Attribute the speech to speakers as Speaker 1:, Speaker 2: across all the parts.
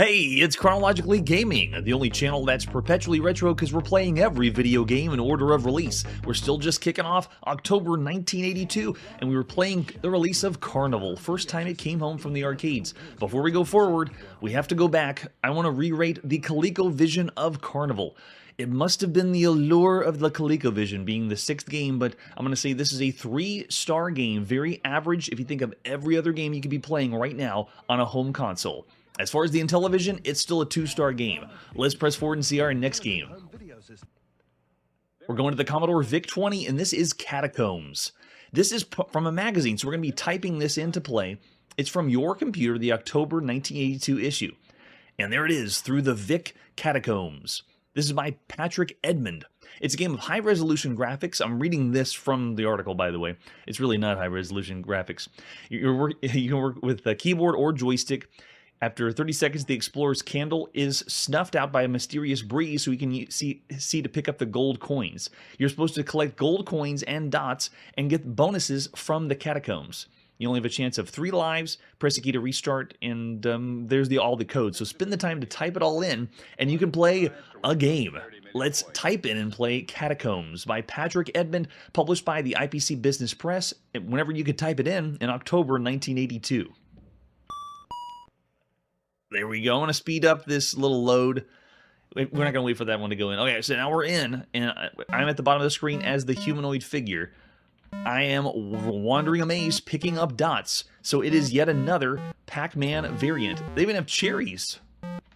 Speaker 1: Hey, it's Chronologically Gaming, the only channel that's perpetually retro because we're playing every video game in order of release. We're still just kicking off October 1982, and we were playing the release of Carnival, first time it came home from the arcades. Before we go forward, we have to go back. I want to re-rate the ColecoVision of Carnival. It must have been the allure of the ColecoVision being the 6th game, but I'm going to say this is a 3-star game, very average if you think of every other game you could be playing right now on a home console. As far as the Intellivision, it's still a 2-star game. Let's press forward and see our next game. We're going to the Commodore VIC-20, and this is Catacombs. This is from a magazine, so we're going to be typing this into play. It's from your computer, the October 1982 issue. And there it is, through the VIC Catacombs. This is by Patrick Edmond. It's a game of high-resolution graphics. I'm reading this from the article, by the way. It's really not high-resolution graphics. You can work with a keyboard or joystick. After 30 seconds, the explorer's candle is snuffed out by a mysterious breeze so he can see to pick up the gold coins. You're supposed to collect gold coins and dots and get bonuses from the catacombs. You only have a chance of 3 lives. Press the key to restart, and there's all the code. So spend the time to type it all in, and you can play a game. Let's type in and play Catacombs by Patrick Edmond, published by the IPC Business Press, whenever you could type it in October 1982. There we go. I'm going to speed up this little load. We're not going to wait for that one to go in. Okay, so now we're in, and I'm at the bottom of the screen as the humanoid figure. I am wandering a maze, picking up dots. So it is yet another Pac-Man variant. They even have cherries.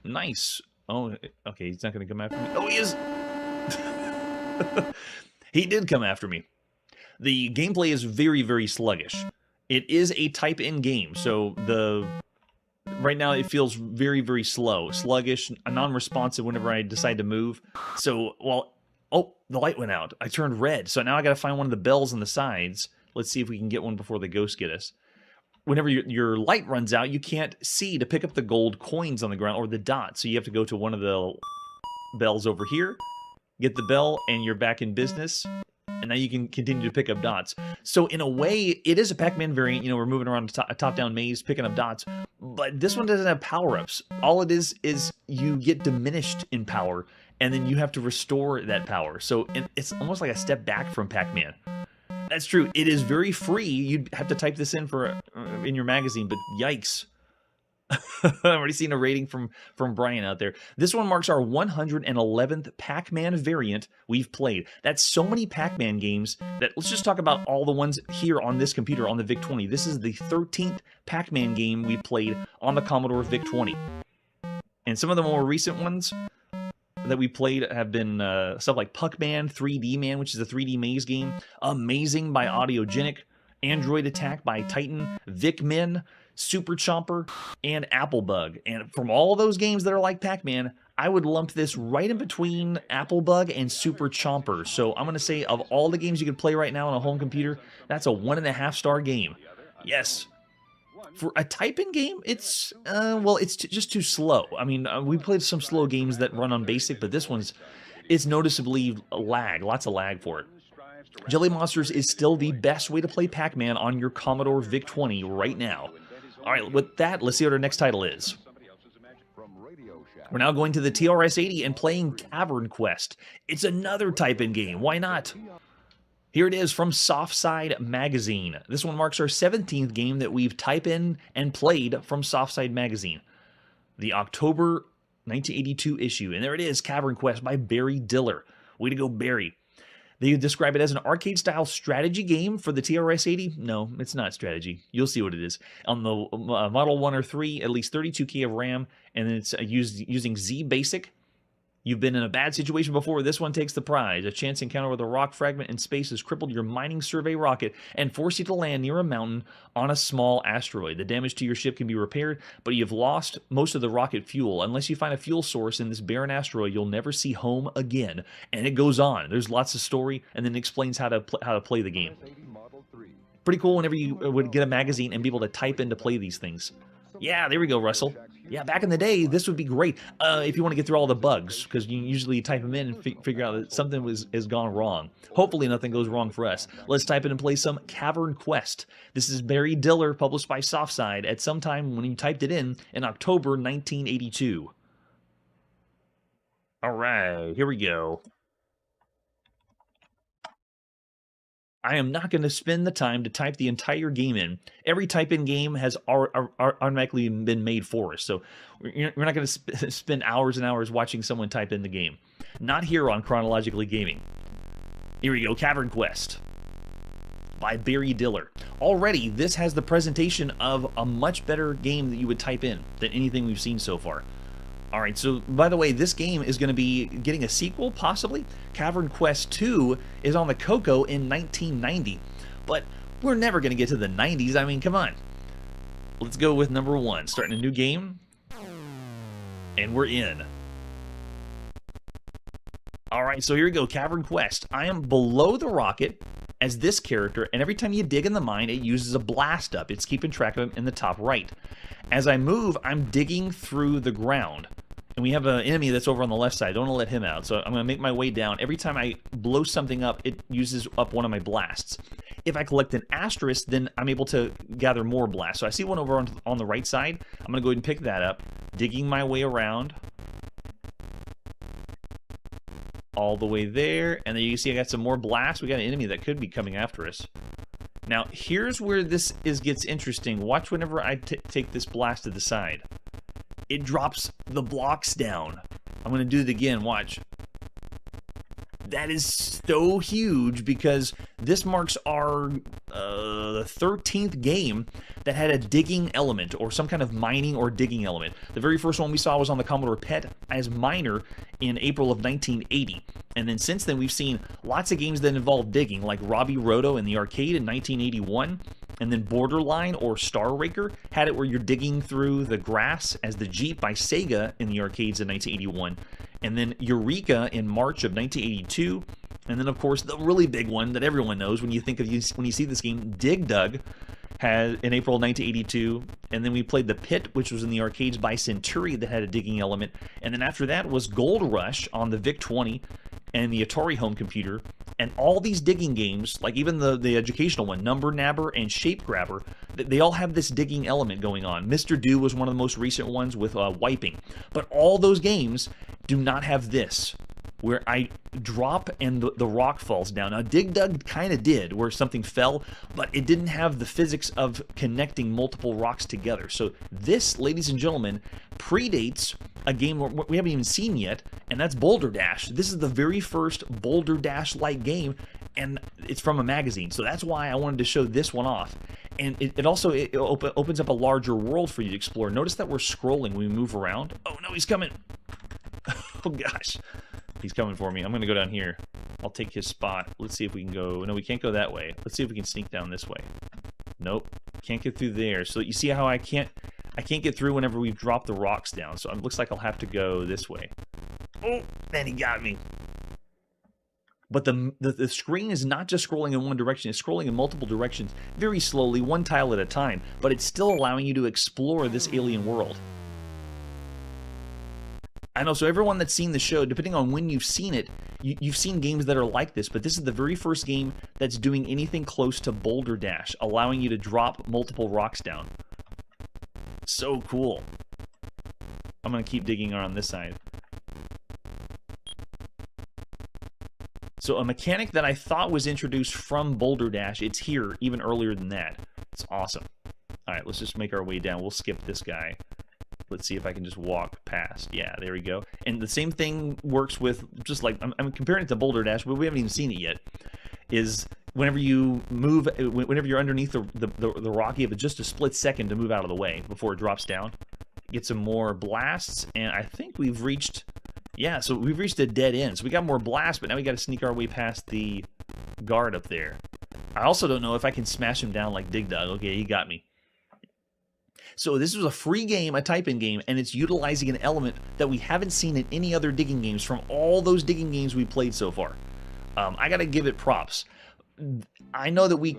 Speaker 1: Nice. Oh, okay, he's not going to come after me. Oh, he is! He did come after me. The gameplay is very, very sluggish. It is a type-in game, so right now it feels very, very slow, sluggish, non-responsive whenever I decide to move. So, oh, the light went out. I turned red, so now I got to find one of the bells on the sides. Let's see if we can get one before the ghosts get us. Whenever your light runs out, you can't see to pick up the gold coins on the ground or the dots, so you have to go to one of the bells over here, get the bell, and you're back in business. And now you can continue to pick up dots. So in a way, it is a Pac-Man variant. You know, we're moving around a top-down maze, picking up dots. But this one doesn't have power-ups. All it is you get diminished in power, and then you have to restore that power. So it's almost like a step back from Pac-Man. That's true. It is very free. You'd have to type this in in your magazine, but yikes. I've already seen a rating from Brian out there. This one marks our 111th Pac-Man variant we've played. That's so many Pac-Man games that let's just talk about all the ones here on this computer on the VIC-20. This is the 13th Pac-Man game we played on the Commodore VIC-20. And some of the more recent ones that we played have been stuff like Puckman, 3D Man, which is a 3D maze game, Amazing by Audiogenic, Android Attack by Titan, Vic-Min, Super Chomper, and Applebug. And from all those games that are like Pac-Man, I would lump this right in between Applebug and Super Chomper. So I'm going to say of all the games you could play right now on a home computer, that's a 1.5-star game. Yes. For a type-in game, it's just too slow. I mean, we played some slow games that run on basic, but this it's noticeably lots of lag for it. Jelly Monsters is still the best way to play Pac-Man on your Commodore VIC-20 right now. All right, with that, let's see what our next title is. We're now going to the TRS-80 and playing Cavern Quest. It's another type-in game. Why not? Here it is from Softside Magazine. This one marks our 17th game that we've typed in and played from Softside Magazine. The October 1982 issue. And there it is, Cavern Quest by Barry Diller. Way to go, Barry. They describe it as an arcade-style strategy game for the TRS-80. No, it's not strategy. You'll see what it is. On the Model 1 or 3, at least 32K of RAM, and it's using Z-Basic. You've been in a bad situation before. This one takes the prize. A chance encounter with a rock fragment in space has crippled your mining survey rocket and forced you to land near a mountain on a small asteroid. The damage to your ship can be repaired, but you've lost most of the rocket fuel. Unless you find a fuel source in this barren asteroid, you'll never see home again. And it goes on. There's lots of story, and then it explains how to play the game. Pretty cool whenever you would get a magazine and be able to type in to play these things. Yeah, there we go, Russell. Yeah, back in the day, this would be great if you want to get through all the bugs, because you usually type them in and figure out that something has gone wrong. Hopefully nothing goes wrong for us. Let's type in and play some Cavern Quest. This is Barry Diller, published by Softside, at some time when you typed it in October 1982. All right, here we go. I am not going to spend the time to type the entire game in. Every type-in game has automatically been made for us, so we're not going to spend hours and hours watching someone type in the game. Not here on Chronologically Gaming. Here we go, Cavern Quest by Barry Diller. Already, this has the presentation of a much better game that you would type in than anything we've seen so far. Alright, so by the way, this game is going to be getting a sequel, possibly. Cavern Quest 2 is on the Coco in 1990, but we're never going to get to the 90s. I mean, come on. Let's go with number 1, starting a new game, and we're in. Alright, so here we go, Cavern Quest. I am below the rocket as this character, and every time you dig in the mine, it uses a blast up. It's keeping track of him in the top right. As I move, I'm digging through the ground. And we have an enemy that's over on the left side. I don't want to let him out. So I'm going to make my way down. Every time I blow something up, it uses up one of my blasts. If I collect an asterisk, then I'm able to gather more blasts. So I see one over on the right side. I'm going to go ahead and pick that up. Digging my way around. All the way there. And then you can see I got some more blasts. We got an enemy that could be coming after us. Now, here's where this gets interesting. Watch whenever I take this blast to the side. It drops the blocks down. I'm going to do it again. Watch. That is so huge because this marks our 13th game that had a digging element or some kind of mining or digging element. The very first one we saw was on the Commodore PET as miner in April of 1980. And then since then, we've seen lots of games that involve digging, like Robbie Roto in the arcade in 1981. And then Borderline or Star Raker had it where you're digging through the grass as the Jeep by Sega in the arcades in 1981. And then Eureka in March of 1982. And then, of course, the really big one that everyone knows when you think of when you see this game, Dig Dug, had in April 1982. And then we played The Pit, which was in the arcades by Century that had a digging element. And then after that was Gold Rush on the VIC-20 and the Atari home computer. And all these digging games, like even the educational one, Number Nabber and Shape Grabber, they all have this digging element going on. Mr. Do was one of the most recent ones with wiping. But all those games do not have this, where I drop and the rock falls down. Now, Dig Dug kind of did, where something fell, but it didn't have the physics of connecting multiple rocks together. So this, ladies and gentlemen, predates a game we haven't even seen yet, and that's Boulder Dash. This is the very first Boulder Dash-like game, and it's from a magazine. So that's why I wanted to show this one off. And it also opens up a larger world for you to explore. Notice that we're scrolling when we move around. Oh, no, he's coming. Oh, gosh. He's coming for me. I'm going to go down here. I'll take his spot. Let's see if we can go. No, we can't go that way. Let's see if we can sneak down this way. Nope. Can't get through there. So you see how I can't get through whenever we've dropped the rocks down. So it looks like I'll have to go this way. Oh, man, he got me. But the screen is not just scrolling in one direction. It's scrolling in multiple directions very slowly, one tile at a time. But it's still allowing you to explore this alien world. I know, so everyone that's seen the show, depending on when you've seen it, you've seen games that are like this, but this is the very first game that's doing anything close to Boulder Dash, allowing you to drop multiple rocks down. So cool. I'm going to keep digging around this side. So a mechanic that I thought was introduced from Boulder Dash, it's here even earlier than that. It's awesome. All right, let's just make our way down. We'll skip this guy. Let's see if I can just walk past. Yeah, there we go. And the same thing works with, just like, I'm comparing it to Boulder Dash, but we haven't even seen it yet, is whenever you move, whenever you're underneath the rock, you have just a split second to move out of the way before it drops down. Get some more blasts, and I think we've reached, yeah, so we've reached a dead end. So we got more blasts, but now we got to sneak our way past the guard up there. I also don't know if I can smash him down like Dig Dug. Okay, he got me. So this was a free game, a type-in game, and it's utilizing an element that we haven't seen in any other digging games from all those digging games we played so far. I got to give it props. I know that we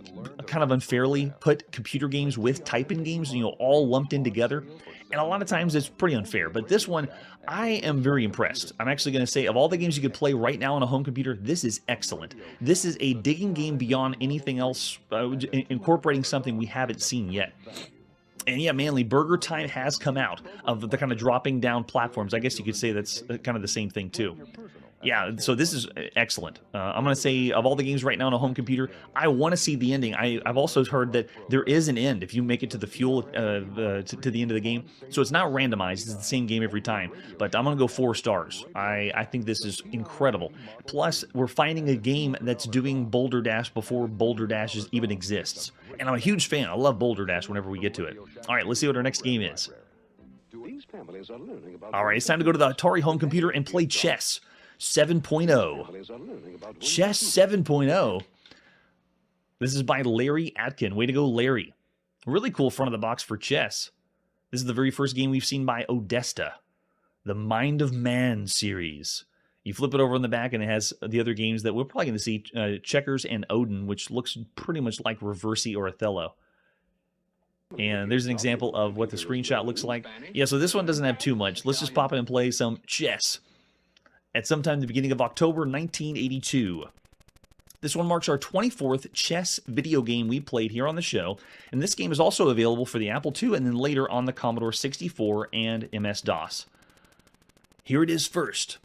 Speaker 1: kind of unfairly put computer games with type-in games, all lumped in together, and a lot of times it's pretty unfair. But this one, I am very impressed. I'm actually going to say, of all the games you could play right now on a home computer, this is excellent. This is a digging game beyond anything else, incorporating something we haven't seen yet. And yeah, Manly, Burger Time has come out of the kind of dropping down platforms. I guess you could say that's kind of the same thing too. Yeah, so this is excellent. I'm going to say, of all the games right now on a home computer, I want to see the ending. I've also heard that there is an end if you make it to the fuel, to the end of the game. So it's not randomized. It's the same game every time. But I'm going to go 4 stars. I think this is incredible. Plus, we're finding a game that's doing Boulder Dash before Boulder Dash even exists. And I'm a huge fan. I love Boulder Dash whenever we get to it. All right, let's see what our next game is. All right, it's time to go to the Atari home computer and play chess. 7.0. Chess 7.0. This is by Larry Atkin. Way to go, Larry. Really cool front of the box for chess. This is the very first game we've seen by Odesta. The Mind of Man series. You flip it over on the back and it has the other games that we're probably going to see, Checkers and Odin, which looks pretty much like Reversi or Othello. And there's an example of what the screenshot looks like. Yeah, so this one doesn't have too much. Let's just pop in and play some chess. At sometime in the beginning of October 1982. This one marks our 24th chess video game we played here on the show, and this game is also available for the Apple II and then later on the Commodore 64 and MS-DOS. Here it is first.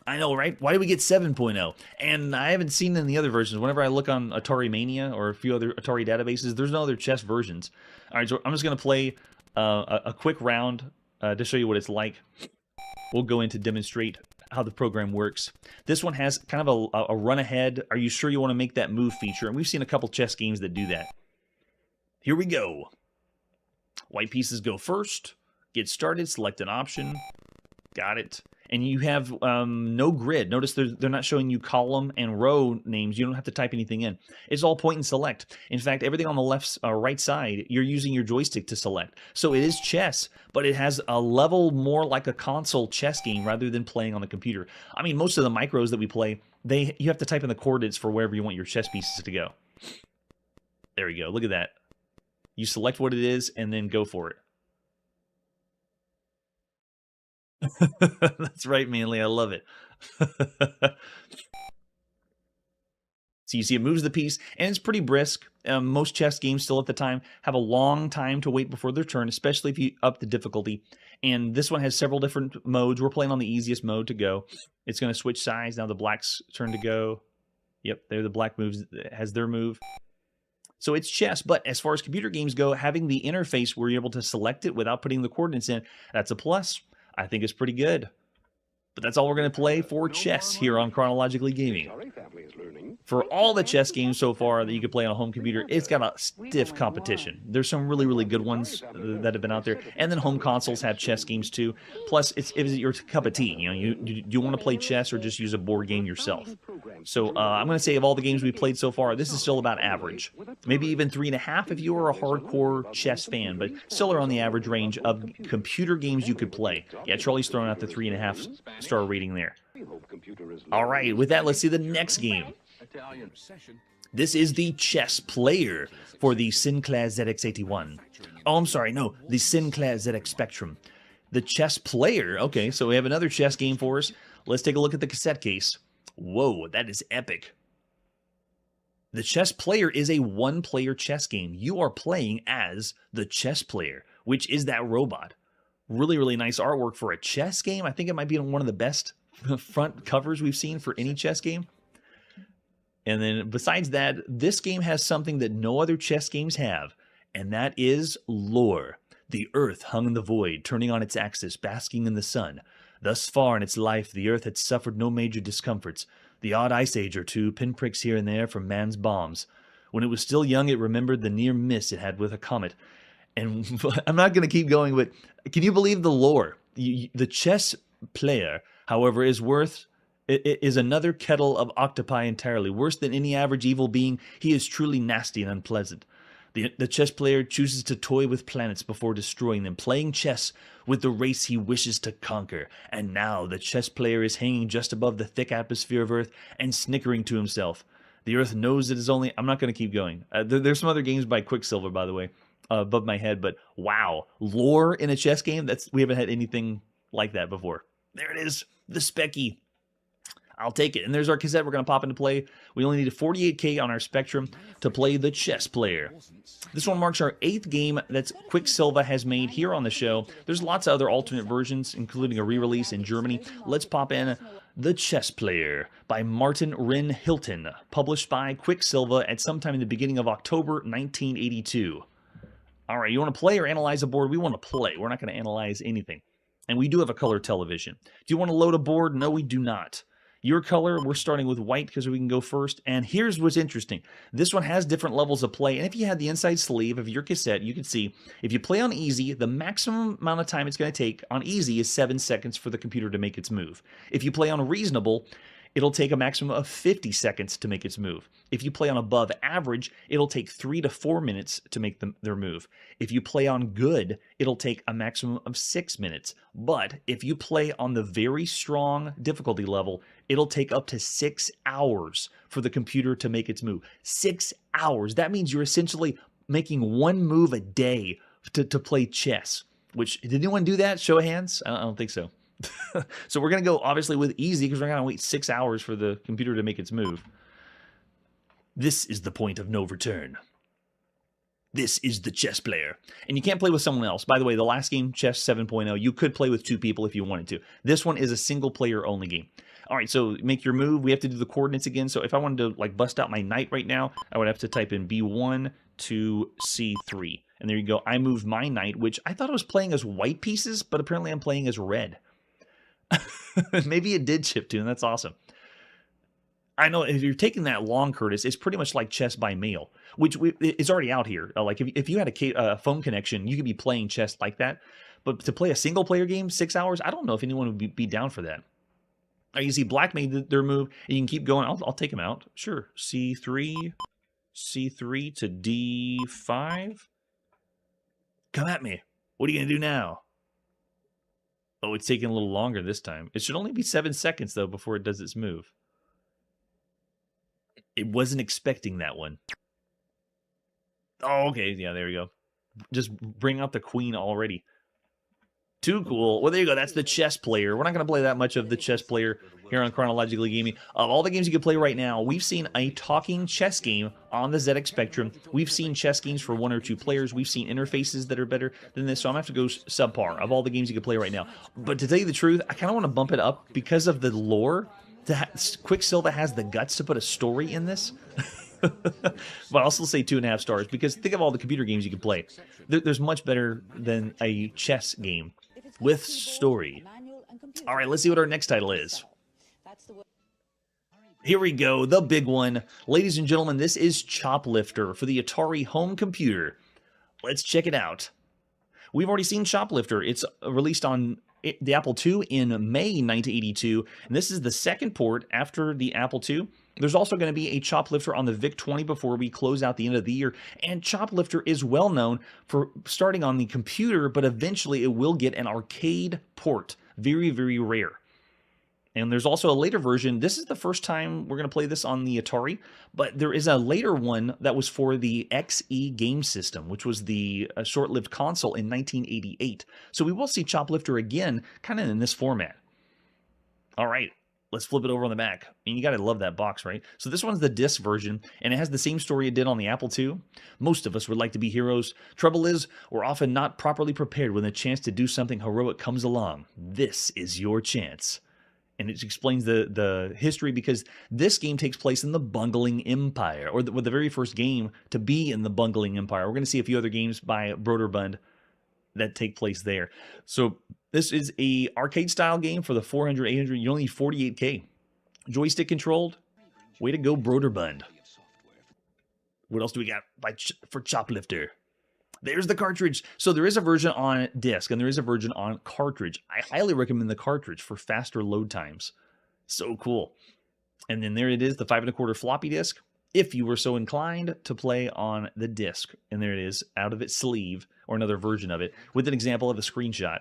Speaker 1: I know, right? Why did we get 7.0? And I haven't seen in the other versions. Whenever I look on Atari Mania or a few other Atari databases, there's no other chess versions. All right, so I'm just going to play a quick round to show you what it's like. We'll go in to demonstrate how the program works. This one has kind of a run ahead. Are you sure you want to make that move feature? And we've seen a couple chess games that do that. Here we go. White pieces go first. Get started. Select an option. Got it. And you have no grid. Notice they're not showing you column and row names. You don't have to type anything in. It's all point and select. In fact, everything on the left right side, you're using your joystick to select. So it is chess, but it has a level more like a console chess game rather than playing on the computer. I mean, most of the micros that we play, you have to type in the coordinates for wherever you want your chess pieces to go. There we go. Look at that. You select what it is and then go for it. That's right, Manly. I love it. So you see it moves the piece, and it's pretty brisk. Most chess games still at the time have a long time to wait before their turn, especially if you up the difficulty. And this one has several different modes. We're playing on the easiest mode to go. It's going to switch sides. Now the black's turn to go. Yep, there the black has their move. So it's chess, but as far as computer games go, having the interface where you're able to select it without putting the coordinates in, that's a plus. I think it's pretty good. But that's all we're going to play for chess here on Chronologically Gaming. For all the chess games so far that you could play on a home computer, it's got a stiff competition. There's some really, really good ones that have been out there. And then home consoles have chess games too. Plus, it's your cup of tea. Do you want to play chess or just use a board game yourself? So I'm going to say of all the games we played so far, this is still about average. Maybe even 3.5 if you are a hardcore chess fan, but still around the average range of computer games you could play. Yeah, Charlie's throwing out the 3.5 star rating there. All right, with that, let's see the next game. This is the Chess Player for the Sinclair ZX81. Oh, I'm sorry, no, the Sinclair ZX Spectrum. The Chess Player, okay, so we have another chess game for us. Let's take a look at the cassette case. Whoa, that is epic. The Chess Player is a one-player chess game. You are playing as the chess player, which is that robot. Really, really nice artwork for a chess game. I think it might be one of the best front covers we've seen for any chess game. And then besides that, this game has something that no other chess games have, and that is lore. The earth hung in the void, turning on its axis, basking in the sun. Thus far in its life, the earth had suffered no major discomforts. The odd ice age or two, pinpricks here and there from man's bombs. When it was still young, it remembered the near miss it had with a comet. And I'm not going to keep going, but can you believe the lore? The chess player, however, is another kettle of octopi entirely. Worse than any average evil being, he is truly nasty and unpleasant. The chess player chooses to toy with planets before destroying them, playing chess with the race he wishes to conquer. And now the chess player is hanging just above the thick atmosphere of Earth and snickering to himself. The Earth knows it is only... I'm not going to keep going. There's some other games by Quicksilver, by the way, above my head. But wow, lore in a chess game? We haven't had anything like that before. There it is, the Specky. I'll take it. And there's our cassette we're going to pop into play. We only need a 48K on our Spectrum to play the Chess Player. This one marks our 8th game that Quicksilver has made here on the show. There's lots of other alternate versions, including a re-release in Germany. Let's pop in The Chess Player by Martin Wren Hilton, published by Quicksilver at sometime in the beginning of October 1982. All right, you want to play or analyze a board? We want to play. We're not going to analyze anything. And we do have a color television. Do you want to load a board? No, we do not. Your color, we're starting with white because we can go first. And here's what's interesting. This one has different levels of play. And if you had the inside sleeve of your cassette, you can see if you play on easy, the maximum amount of time it's going to take on easy is 7 seconds for the computer to make its move. If you play on reasonable, it'll take a maximum of 50 seconds to make its move. If you play on above average, it'll take 3 to 4 minutes to make their move. If you play on good, it'll take a maximum of 6 minutes. But if you play on the very strong difficulty level, it'll take up to 6 hours for the computer to make its move. 6 hours. That means you're essentially making one move a day to play chess. Which, did anyone do that? Show of hands? I don't think so. So we're going to go, obviously, with easy because we're going to wait 6 hours for the computer to make its move. This is the point of no return. This is the Chess Player. And you can't play with someone else. By the way, the last game, Chess 7.0, you could play with 2 people if you wanted to. This one is a single-player only game. All right, so make your move. We have to do the coordinates again. So if I wanted to like bust out my knight right now, I would have to type in B1 to C3. And there you go. I moved my knight, which I thought I was playing as white pieces, but apparently I'm playing as red. Maybe it did chip tune. That's awesome. I know if you're taking that long, Curtis, it's pretty much like chess by mail, which is already out here. Like if you had a phone connection, you could be playing chess like that. But to play a single player game, 6 hours, I don't know if anyone would be down for that. You see Black made their move, and you can keep going. I'll take them out. Sure. C3 to D5. Come at me. What are you going to do now? Oh, it's taking a little longer this time. It should only be 7 seconds, though, before it does its move. It wasn't expecting that one. Oh, okay. Yeah, there we go. Just bring out the queen already. Too cool. Well, there you go. That's the Chess Player. We're not going to play that much of the Chess Player here on Chronologically Gaming. Of all the games you can play right now, we've seen a talking chess game on the ZX Spectrum. We've seen chess games for 1 or 2 players. We've seen interfaces that are better than this, so I'm going to have to go subpar of all the games you can play right now. But to tell you the truth, I kind of want to bump it up because of the lore. Quicksilver has the guts to put a story in this. But I'll still say 2.5 stars because think of all the computer games you can play. There's much better than a chess game with story. All right, let's see what our next title is. Here we go, the big one. Ladies and gentlemen, this is Choplifter for the Atari home computer. Let's check it out. We've already seen Choplifter. It's released on the Apple II in May 1982, and this is the second port after the Apple II. There's also going to be a Choplifter on the VIC-20 before we close out the end of the year, and Choplifter is well known for starting on the computer, but eventually it will get an arcade port. Very, very rare. And there's also a later version. This is the first time we're going to play this on the Atari, but there is a later one that was for the XE game system, which was the short-lived console in 1988. So we will see Choplifter again, kind of in this format. All right, let's flip it over on the back. And you got to love that box, right? So this one's the disc version, and it has the same story it did on the Apple II. Most of us would like to be heroes. Trouble is, we're often not properly prepared when the chance to do something heroic comes along. This is your chance. And it explains the history because this game takes place in the Bungling Empire, or the very first game to be in the Bungling Empire. We're going to see a few other games by Broderbund that take place there. So this is a arcade-style game for the 400, 800. You only need 48K. Joystick controlled. Way to go, Broderbund. What else do we got for Choplifter? There's the cartridge. So there is a version on disc and there is a version on cartridge. I highly recommend the cartridge for faster load times. So cool. And then there it is, the 5 1/4 floppy disk. If you were so inclined to play on the disc, and there it is, out of its sleeve, or another version of it, with an example of a screenshot.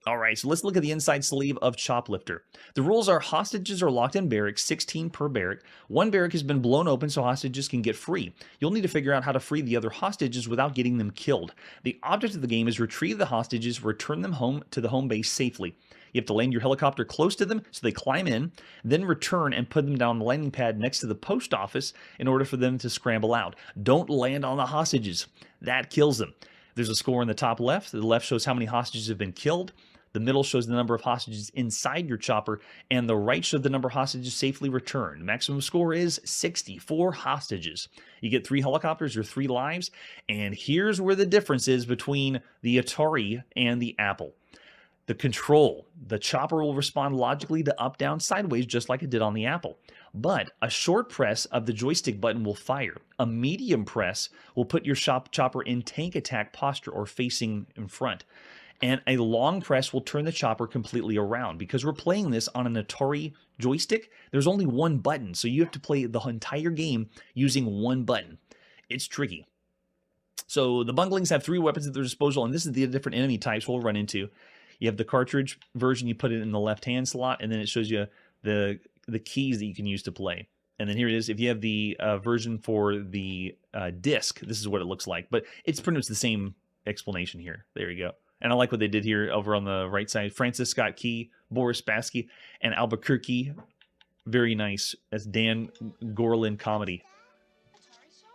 Speaker 1: All right, so let's look at the inside sleeve of Choplifter. The rules are hostages are locked in barracks, 16 per barrack. One barrack has been blown open so hostages can get free. You'll need to figure out how to free the other hostages without getting them killed. The object of the game is retrieve the hostages, return them home to the home base safely. You have to land your helicopter close to them so they climb in, then return and put them down on the landing pad next to the post office in order for them to scramble out. Don't land on the hostages. That kills them. There's a score in the top left. The left shows how many hostages have been killed. The middle shows the number of hostages inside your chopper, and the right shows the number of hostages safely returned. Maximum score is 64 hostages. You get 3 helicopters or 3 lives, and here's where the difference is between the Atari and the Apple. The control. The chopper will respond logically to up, down, sideways, just like it did on the Apple. But a short press of the joystick button will fire. A medium press will put your chopper in tank attack posture or facing in front. And a long press will turn the chopper completely around. Because we're playing this on an Atari joystick, there's only one button, so you have to play the entire game using one button. It's tricky. So the bunglings have 3 weapons at their disposal, and this is the different enemy types we'll run into. You have the cartridge version, you put it in the left-hand slot, and then it shows you the keys that you can use to play. And then here it is. If you have the version for the disc, this is what it looks like. But it's pretty much the same explanation here. There you go. And I like what they did here over on the right side. Francis Scott Key, Boris Spassky, and Albuquerque. Very nice. That's Dan Gorlin comedy.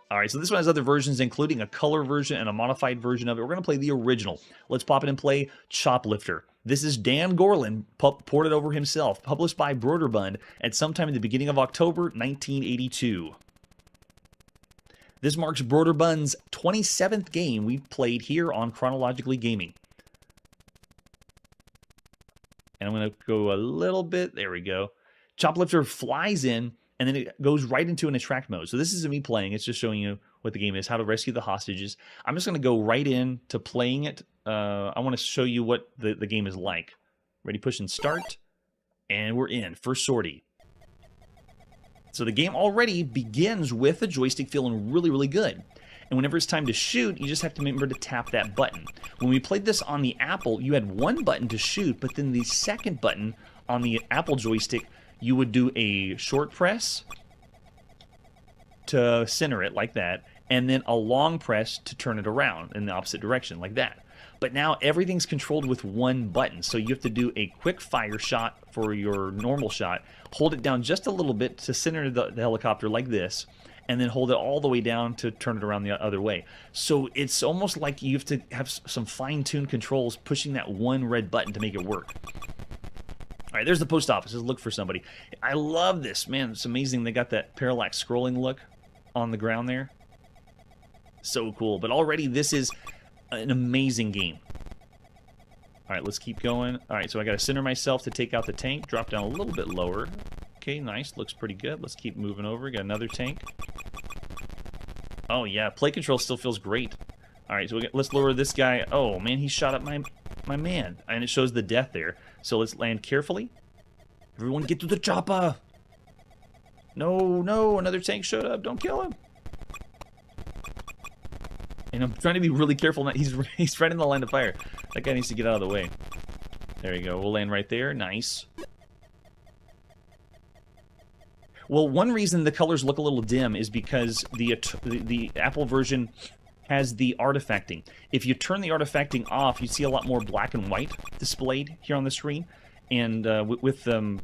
Speaker 1: All right, so this one has other versions, including a color version and a modified version of it. We're going to play the original. Let's pop it and play Choplifter. This is Dan Gorlin, ported over himself, published by Broderbund at sometime in the beginning of October 1982. This marks Broderbund's 27th game we've played here on Chronologically Gaming. And I'm going to go a little bit. There we go. Choplifter flies in, and then it goes right into an attract mode. So this isn't me playing. It's just showing you what the game is, how to rescue the hostages. I'm just going to go right into playing it. I want to show you what the game is like. Ready, push, and start. And we're in. First sortie. So the game already begins with the joystick feeling really, really good. And whenever it's time to shoot, you just have to remember to tap that button. When we played this on the Apple, you had one button to shoot, but then the second button on the Apple joystick, you would do a short press to center it like that, and then a long press to turn it around in the opposite direction like that. But now everything's controlled with one button, so you have to do a quick fire shot for your normal shot, hold it down just a little bit to center the helicopter like this, and then hold it all the way down to turn it around the other way. So it's almost like you have to have some fine-tuned controls pushing that one red button to make it work. All right, there's the post office. Let's look for somebody. I love this, man. It's amazing they got that parallax scrolling look on the ground there. So cool. But already this is an amazing game. All right, let's keep going. All right, so I got to center myself to take out the tank. Drop down a little bit lower. Okay, nice. Looks pretty good. Let's keep moving over. Got another tank. Oh, yeah. Play control still feels great. All right, so let's lower this guy. Oh, man, he shot at my man. And it shows the death there. So let's land carefully. Everyone get to the chopper. No, no, another tank showed up. Don't kill him. And I'm trying to be really careful. Now. He's right in the line of fire. That guy needs to get out of the way. There you go. We'll land right there. Nice. Well, one reason the colors look a little dim is because the Apple version has the artifacting. If you turn the artifacting off, you see a lot more black and white displayed here on the screen. And with the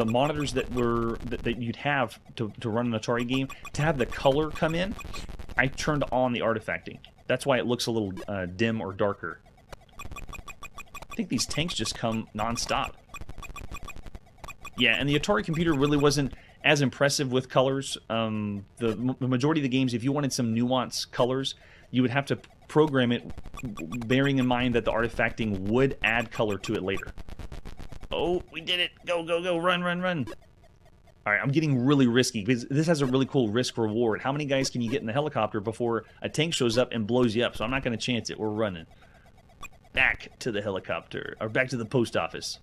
Speaker 1: monitors that you'd have to run an Atari game, to have the color come in, I turned on the artifacting. That's why it looks a little dim or darker. I think these tanks just come non-stop. Yeah, and the Atari computer really wasn't as impressive with colors. The majority of the games, if you wanted some nuanced colors, you would have to program it bearing in mind that the artifacting would add color to it later. Oh, we did it! Go, go, go! Run, run, run! Alright, I'm getting really risky, because this has a really cool risk-reward. How many guys can you get in the helicopter before a tank shows up and blows you up? So I'm not going to chance it. We're running. Back to the helicopter. Or back to the post office.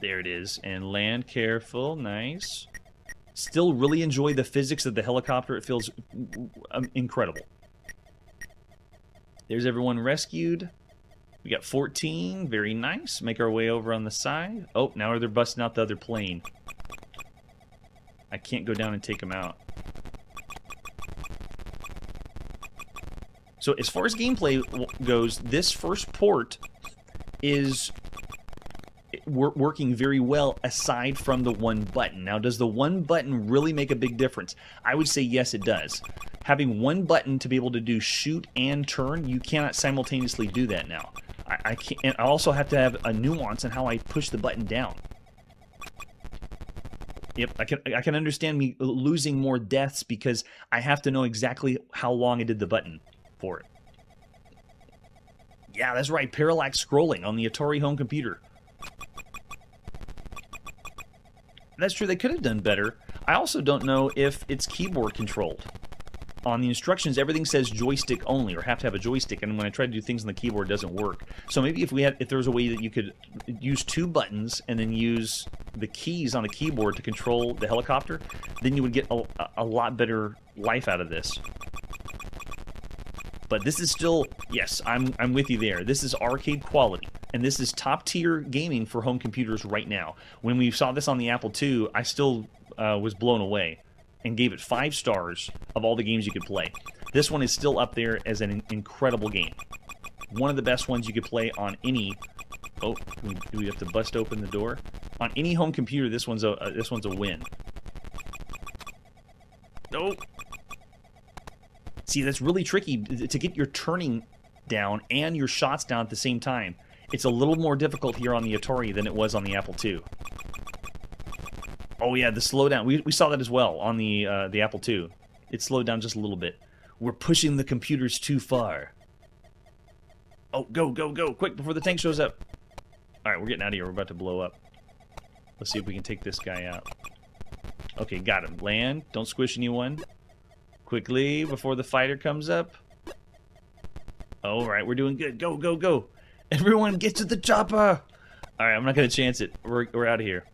Speaker 1: There it is. And land careful. Nice. Still really enjoy the physics of the helicopter. It feels incredible. There's everyone rescued. We got 14. Very nice. Make our way over on the side. Oh, now they're busting out the other plane. I can't go down and take them out. So as far as gameplay goes, this first port is working very well aside from the one button. Now, does the one button really make a big difference? I would say yes, it does. Having one button to be able to do shoot and turn, you cannot simultaneously do that now. I can't, and I also have to have a nuance in how I push the button down. Yep, I can understand me losing more deaths because I have to know exactly how long I did the button for it. Yeah, that's right, parallax scrolling on the Atari home computer. That's true, they could have done better. I also don't know if it's keyboard controlled. On the instructions, everything says joystick only, or have to have a joystick, and when I try to do things on the keyboard, it doesn't work. So maybe if there was a way that you could use two buttons and then use the keys on the keyboard to control the helicopter, then you would get a lot better life out of this. But this is still, yes, I'm with you there. This is arcade quality, and this is top-tier gaming for home computers right now. When we saw this on the Apple II, I still was blown away and gave it 5 stars of all the games you could play. This one is still up there as an incredible game. One of the best ones you could play on any... Oh, do we have to bust open the door? On any home computer, this one's a win. Oh! See, that's really tricky to get your turning down and your shots down at the same time. It's a little more difficult here on the Atari than it was on the Apple II. Oh yeah, the slowdown. We saw that as well on the Apple II. It slowed down just a little bit. We're pushing the computers too far. Oh, go, go, go, quick, before the tank shows up. Alright, we're getting out of here. We're about to blow up. Let's see if we can take this guy out. Okay, got him. Land. Don't squish anyone. Quickly, before the fighter comes up. Alright, we're doing good. Go, go, go. Everyone get to the chopper. Alright, I'm not going to chance it. We're out of here.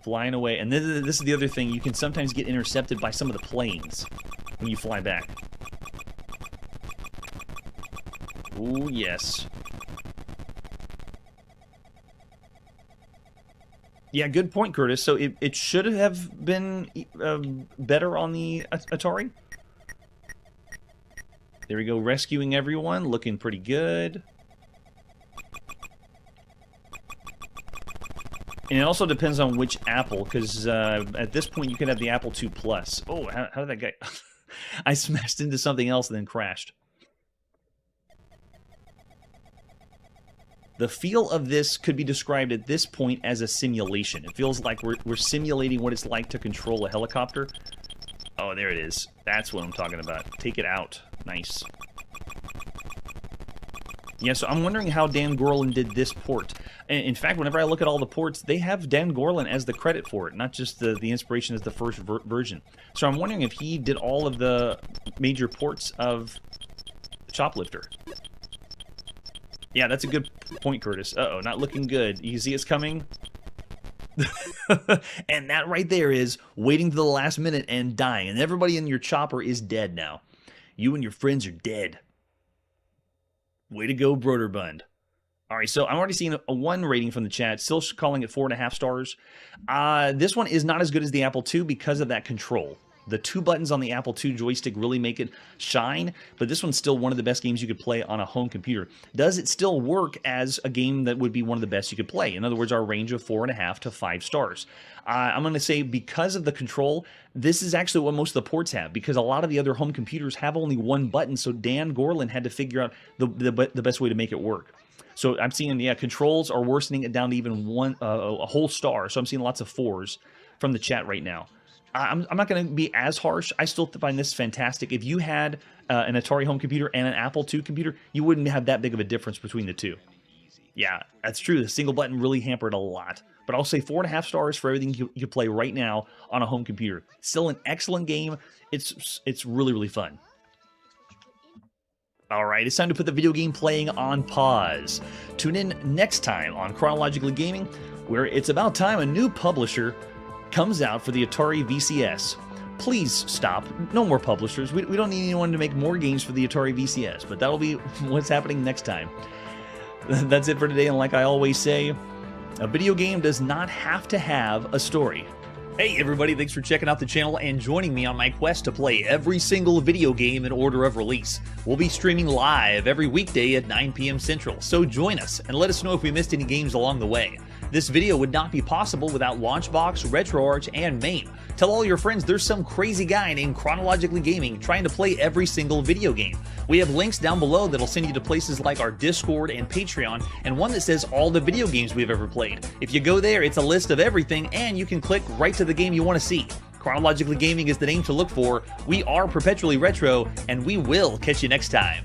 Speaker 1: Flying away. And this is the other thing. You can sometimes get intercepted by some of the planes when you fly back. Ooh, yes. Yeah, good point, Curtis. So it should have been better on the Atari. There we go, rescuing everyone. Looking pretty good. And it also depends on which Apple, because at this point you can have the Apple II Plus. Oh, how did that guy... I smashed into something else and then crashed. The feel of this could be described at this point as a simulation. It feels like we're simulating what it's like to control a helicopter. Oh, there it is. That's what I'm talking about. Take it out. Nice. Yeah, so I'm wondering how Dan Gorlin did this port. In fact, whenever I look at all the ports, they have Dan Gorlin as the credit for it, not just the inspiration as the first version. So I'm wondering if he did all of the major ports of Choplifter. Yeah, that's a good point, Curtis. Uh-oh, not looking good. You see it's coming? And that right there is waiting to the last minute and dying. And everybody in your chopper is dead now. You and your friends are dead. Way to go, Broderbund. All right, so I'm already seeing a 1 rating from the chat. Still calling it 4.5 stars. This one is not as good as the Apple II because of that control. The 2 buttons on the Apple II joystick really make it shine, but this one's still one of the best games you could play on a home computer. Does it still work as a game that would be one of the best you could play? In other words, our range of 4.5 to 5 stars. I'm going to say because of the control, this is actually what most of the ports have, because a lot of the other home computers have only 1 button, so Dan Gorlin had to figure out the best way to make it work. So I'm seeing, yeah, controls are worsening it down to even a whole star, so I'm seeing lots of 4s from the chat right now. I'm not going to be as harsh. I still find this fantastic. If you had an Atari home computer and an Apple II computer, you wouldn't have that big of a difference between the two. Yeah, that's true. The single button really hampered a lot. But I'll say 4.5 stars for everything you can play right now on a home computer. Still an excellent game. It's really, really fun. All right, it's time to put the video game playing on pause. Tune in next time on Chronologically Gaming, where it's about time a new publisher comes out for the Atari VCS. Please stop. No more publishers. We don't need anyone to make more games for the Atari VCS, but that'll be what's happening next time. That's it for today, and like I always say, a video game does not have to have a story. Hey everybody, thanks for checking out the channel and joining me on my quest to play every single video game in order of release. We'll be streaming live every weekday at 9 p.m. Central, so join us and let us know if we missed any games along the way. This video would not be possible without Launchbox, RetroArch, and MAME. Tell all your friends there's some crazy guy named Chronologically Gaming trying to play every single video game. We have links down below that'll send you to places like our Discord and Patreon, and one that says all the video games we've ever played. If you go there, it's a list of everything, and you can click right to the game you want to see. Chronologically Gaming is the name to look for. We are perpetually retro, and we will catch you next time.